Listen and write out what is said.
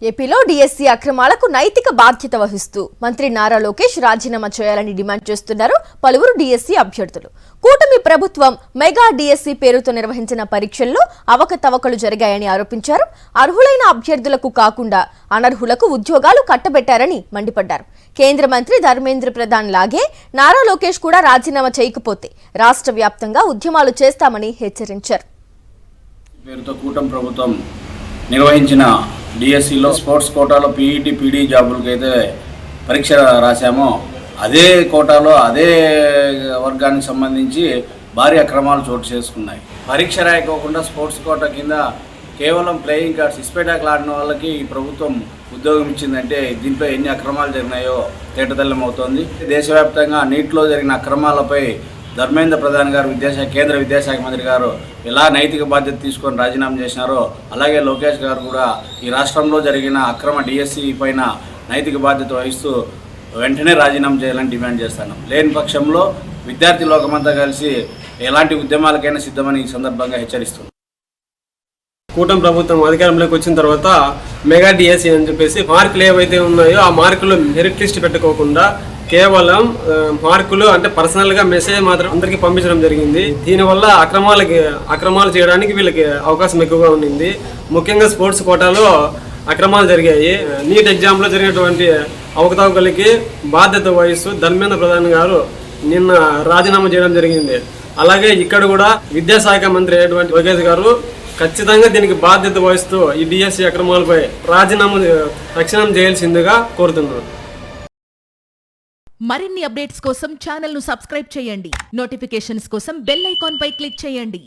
ఏపీలో డిఎస్సి అక్రమాలకు నైతిక బాధ్యత వహిస్తూ మంత్రి నారా లోకేష్ రాజీనామా చేయాలని డిమాండ్ చేస్తున్నారు పలువురు డిఎస్సి అభ్యర్థులు. కూటమి ప్రభుత్వం మెగా డిఎస్సి పేరుతో నిర్వహించిన పరీక్షల్లో అవకతవకలు జరిగాయని ఆరోపించారు. అర్హులైన అభ్యర్థులకు కాకుండా అనర్హులకు ఉద్యోగాలు కట్టబెట్టారని మండిపడ్డారు. కేంద్ర మంత్రి ధర్మేంద్ర ప్రధాన్ లాగే నారా లోకేష్ కూడా రాజీనామా చేయకపోతే రాష్ట్ర వ్యాప్తంగా ఉద్యమాలు చేస్తామని హెచ్చరించారు. నిర్వహించిన డిఎస్సిలో స్పోర్ట్స్ కోటాలో పీఈటీ పీడీ జాబులకి అయితే పరీక్ష రాశామో అదే కోటాలో అదే వర్గానికి సంబంధించి భారీ అక్రమాలు చోటు చేసుకున్నాయి. పరీక్ష రాయకోకుండా స్పోర్ట్స్ కోటా కింద కేవలం ప్లేయింగ్ కార్డ్స్ ఇస్పేటాకులు ఆడిన వాళ్ళకి ఈ ప్రభుత్వం ఉద్యోగం ఇచ్చిందంటే దీంట్లో ఎన్ని అక్రమాలు జరిగినాయో తేటతెల్లమవుతోంది. దేశవ్యాప్తంగా నీట్లో జరిగిన అక్రమాలపై ధర్మేంద్ర ప్రధాన్ గారు కేంద్ర విద్యాశాఖ మంత్రి గారు ఎలా నైతిక బాధ్యత తీసుకొని రాజీనామా చేసినారో అలాగే లోకేష్ గారు కూడా ఈ రాష్ట్రంలో జరిగిన అక్రమ డిఎస్సి పైన నైతిక బాధ్యత వహిస్తూ వెంటనే రాజీనామా చేయాలని డిమాండ్ చేస్తాను. లేని పక్షంలో విద్యార్థి లోకమంతా కలిసి ఎలాంటి ఉద్యమాలకైనా సిద్ధమని ఈ సందర్భంగా హెచ్చరిస్తుంది. కూటమి ప్రభుత్వం అధికారంలోకి వచ్చిన తర్వాత మెగా డిఎస్సి అని చెప్పేసి మార్కులు ఏవైతే ఉన్నాయో ఆ మార్కులు మెరిట్ లిస్ట్ పెట్టుకోకుండా కేవలం మార్కులు అంటే పర్సనల్గా మెసేజ్ మాత్రం అందరికీ పంపించడం జరిగింది. దీనివల్ల అక్రమాలు చేయడానికి వీళ్ళకి అవకాశం ఎక్కువగా ఉండింది. ముఖ్యంగా స్పోర్ట్స్ కోటాలో అక్రమాలు జరిగాయి. నీట్ ఎగ్జామ్లో జరిగినటువంటి అవకతవకలకి బాధ్యత వహిస్తూ ధర్మేంద్ర ప్రధాన్ గారు నిన్న రాజీనామా చేయడం జరిగింది. అలాగే ఇక్కడ కూడా విద్యాశాఖ మంత్రి అయినటువంటి లోకేష్ గారు ఖచ్చితంగా దీనికి బాధ్యత వహిస్తూ ఈ డిఎస్సి అక్రమాలపై రాజీనామా తక్షణం చేయాల్సిందిగా కోరుతున్నారు. మరిన్ని అప్డేట్స్ కోసం ఛానల్ ను సబ్స్క్రైబ్ చేయండి. నోటిఫికేషన్స్ కోసం బెల్ ఐకాన్ పై క్లిక్ చేయండి.